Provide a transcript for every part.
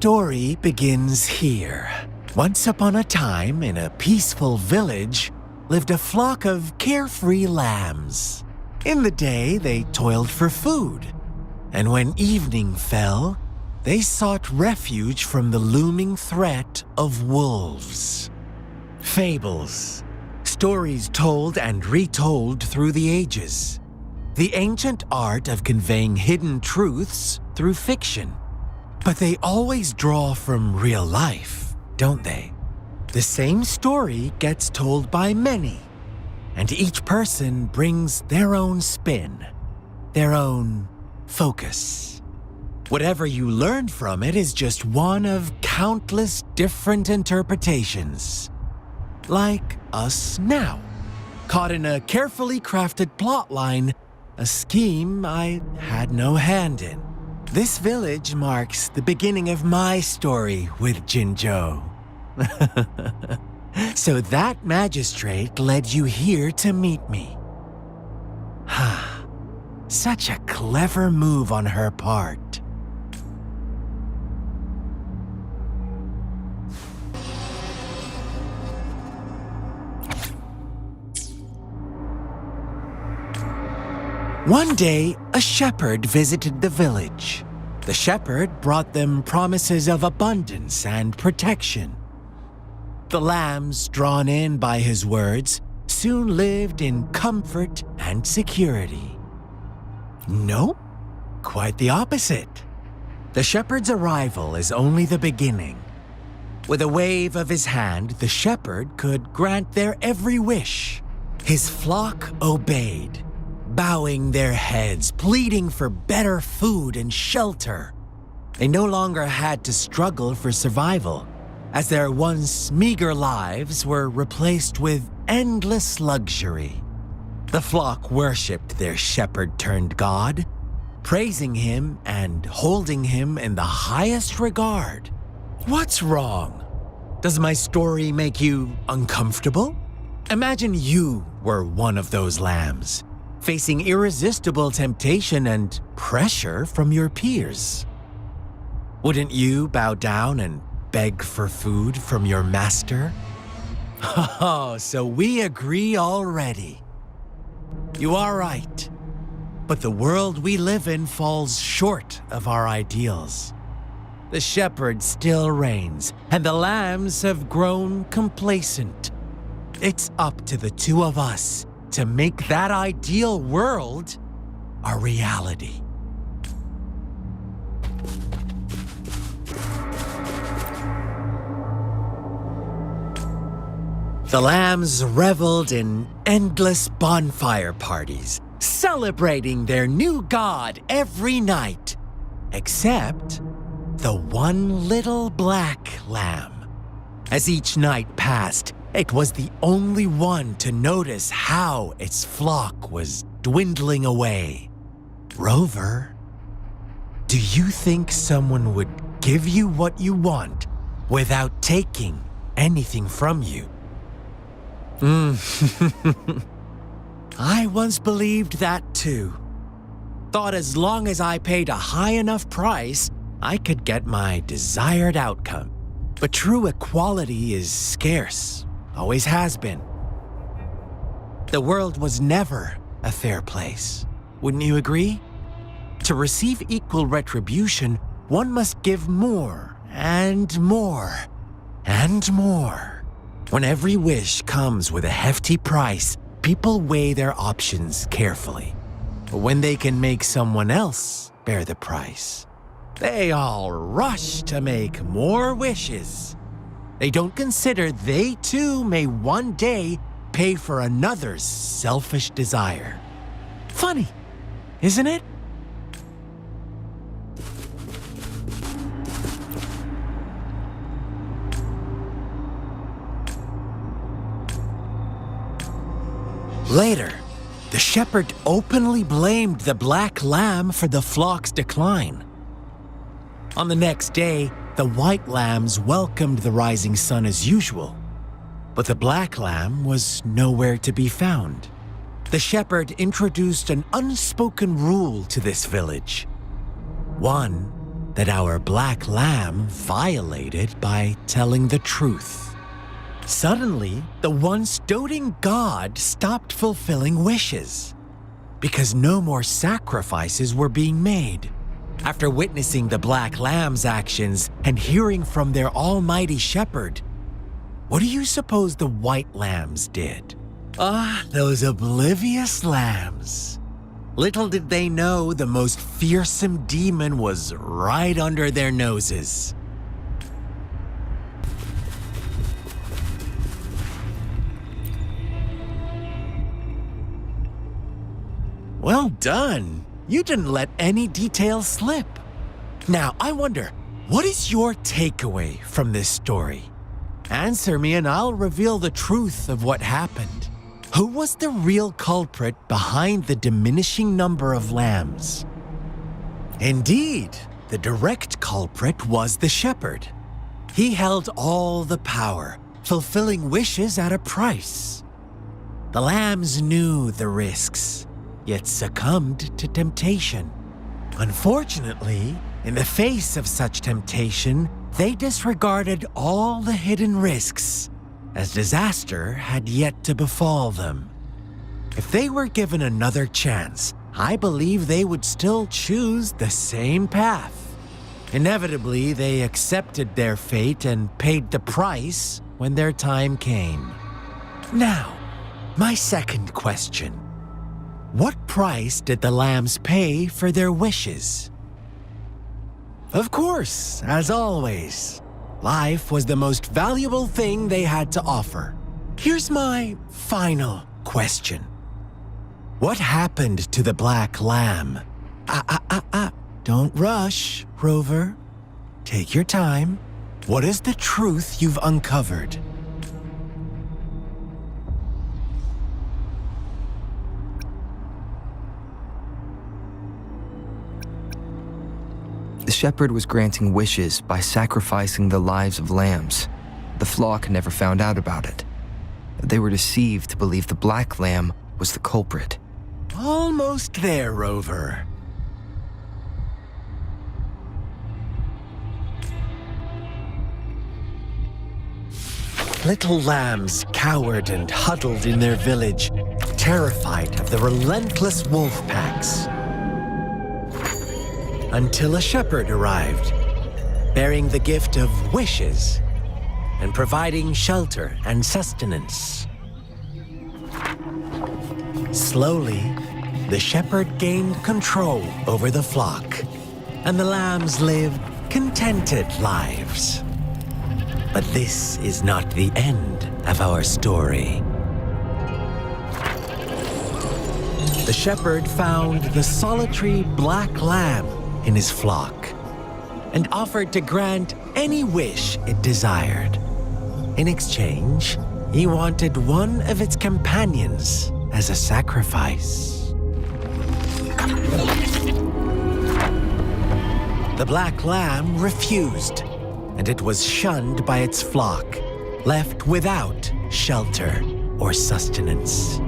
story begins here. Once upon a time, in a peaceful village, lived a flock of carefree lambs. In the day, they toiled for food, and when evening fell, they sought refuge from the looming threat of wolves. Fables, stories told and retold through the ages. The ancient art of conveying hidden truths through fiction. But they always draw from real life, don't they? The same story gets told by many, and each person brings their own spin, their own focus. Whatever you learn from it is just one of countless different interpretations. Like us now, caught in a carefully crafted plotline, a scheme I had no hand in. This village marks the beginning of my story with Jinzhou. So that magistrate led you here to meet me. Such a clever move on her part. One day, a shepherd visited the village. The shepherd brought them promises of abundance and protection. The lambs, drawn in by his words, soon lived in comfort and security. Nope, quite the opposite. The shepherd's arrival is only the beginning. With a wave of his hand, the shepherd could grant their every wish. His flock obeyed, bowing their heads, pleading for better food and shelter. They no longer had to struggle for survival, as their once meager lives were replaced with endless luxury. The flock worshipped their shepherd-turned-god, praising him and holding him in the highest regard. What's wrong? Does my story make you uncomfortable? Imagine you were one of those lambs, facing irresistible temptation and pressure from your peers. Wouldn't you bow down and beg for food from your master? Oh, so we agree already. You are right, but the world we live in falls short of our ideals. The shepherd still reigns, and the lambs have grown complacent. It's up to the two of us to make that ideal world a reality. The lambs reveled in endless bonfire parties, celebrating their new god every night, except the one little black lamb. As each night passed, it was the only one to notice how its flock was dwindling away. Rover, do you think someone would give you what you want without taking anything from you? I once believed that too. Thought as long as I paid a high enough price, I could get my desired outcome. But true equality is scarce, always has been. The world was never a fair place, wouldn't you agree? To receive equal retribution, one must give more and more and more. When every wish comes with a hefty price, people weigh their options carefully. But when they can make someone else bear the price, they all rush to make more wishes. They don't consider they too may one day pay for another's selfish desire. Funny, isn't it? Later, the shepherd openly blamed the black lamb for the flock's decline. On the next day, the white lambs welcomed the rising sun as usual, but the black lamb was nowhere to be found. The shepherd introduced an unspoken rule to this village. One that our black lamb violated by telling the truth. Suddenly, the once doting god stopped fulfilling wishes because no more sacrifices were being made. After witnessing the black lamb's actions and hearing from their almighty shepherd, what do you suppose the white lambs did? Those oblivious lambs. Little did they know the most fearsome demon was right under their noses. Well done. You didn't let any details slip. Now, I wonder, what is your takeaway from this story? Answer me and I'll reveal the truth of what happened. Who was the real culprit behind the diminishing number of lambs? Indeed, the direct culprit was the shepherd. He held all the power, fulfilling wishes at a price. The lambs knew the risks, yet succumbed to temptation. Unfortunately, in the face of such temptation, they disregarded all the hidden risks, as disaster had yet to befall them. If they were given another chance, I believe they would still choose the same path. Inevitably, they accepted their fate and paid the price when their time came. Now, my second question. What price did the lambs pay for their wishes? Of course, as always, life was the most valuable thing they had to offer. Here's my final question. What happened to the black lamb? Don't rush, Rover. Take your time. What is the truth you've uncovered? The shepherd was granting wishes by sacrificing the lives of lambs. The flock never found out about it. They were deceived to believe the black lamb was the culprit. Almost there, Rover. Little lambs cowered and huddled in their village, terrified of the relentless wolf packs. Until a shepherd arrived, bearing the gift of wishes and providing shelter and sustenance. Slowly, the shepherd gained control over the flock, and the lambs lived contented lives. But this is not the end of our story. The shepherd found the solitary black lamb in his flock and offered to grant any wish it desired. In exchange, he wanted one of its companions as a sacrifice. The black lamb refused, and it was shunned by its flock, left without shelter or sustenance.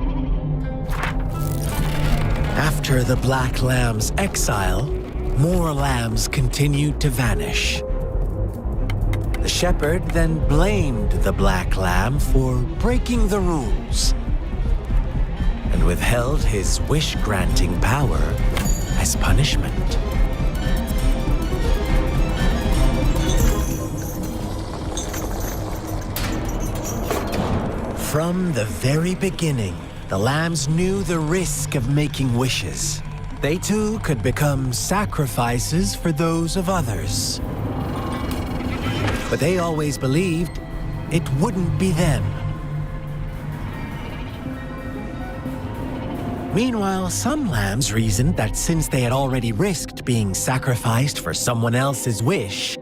After the black lamb's exile, more lambs continued to vanish. The shepherd then blamed the black lamb for breaking the rules and withheld his wish-granting power as punishment. From the very beginning, the lambs knew the risk of making wishes. They too could become sacrifices for those of others. But they always believed it wouldn't be them. Meanwhile, some lambs reasoned that since they had already risked being sacrificed for someone else's wish,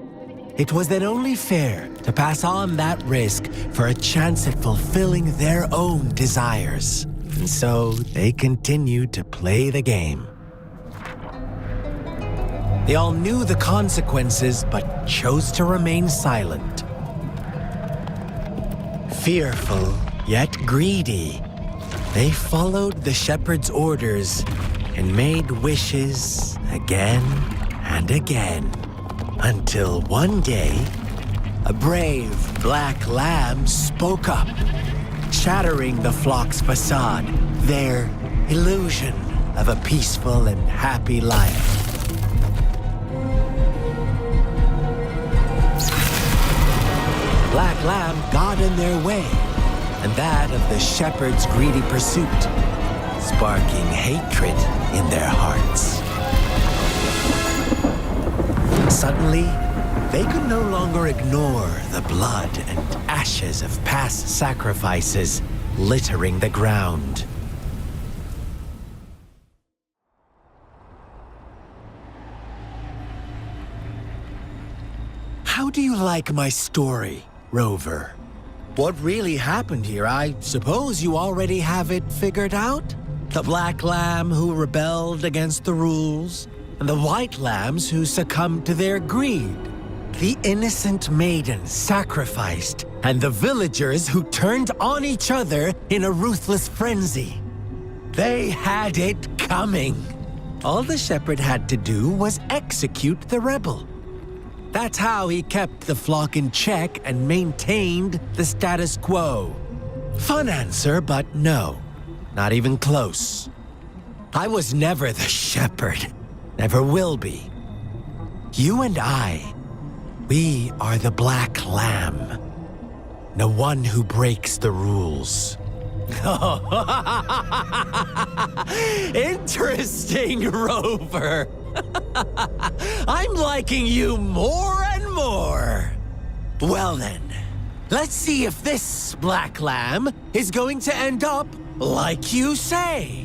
it was then only fair to pass on that risk for a chance at fulfilling their own desires. And so they continued to play the game. They all knew the consequences, but chose to remain silent. Fearful, yet greedy, they followed the shepherd's orders and made wishes again and again. Until one day, a brave black lamb spoke up, shattering the flock's facade, their illusion of a peaceful and happy life. Black lamb got in their way, and that of the shepherd's greedy pursuit, sparking hatred in their hearts. Suddenly, they could no longer ignore the blood and ashes of past sacrifices littering the ground. How do you like my story, Rover? What really happened here? I suppose you already have it figured out? The black lamb who rebelled against the rules, and the white lambs who succumbed to their greed. The innocent maiden sacrificed, and the villagers who turned on each other in a ruthless frenzy. They had it coming. All the shepherd had to do was execute the rebel. That's how he kept the flock in check and maintained the status quo. Fun answer, but no, not even close. I was never the shepherd, never will be. You and I, we are the black lamb, the one who breaks the rules. Interesting, Rover. I'm liking you more and more. Well then, let's see if this black lamb is going to end up like you say.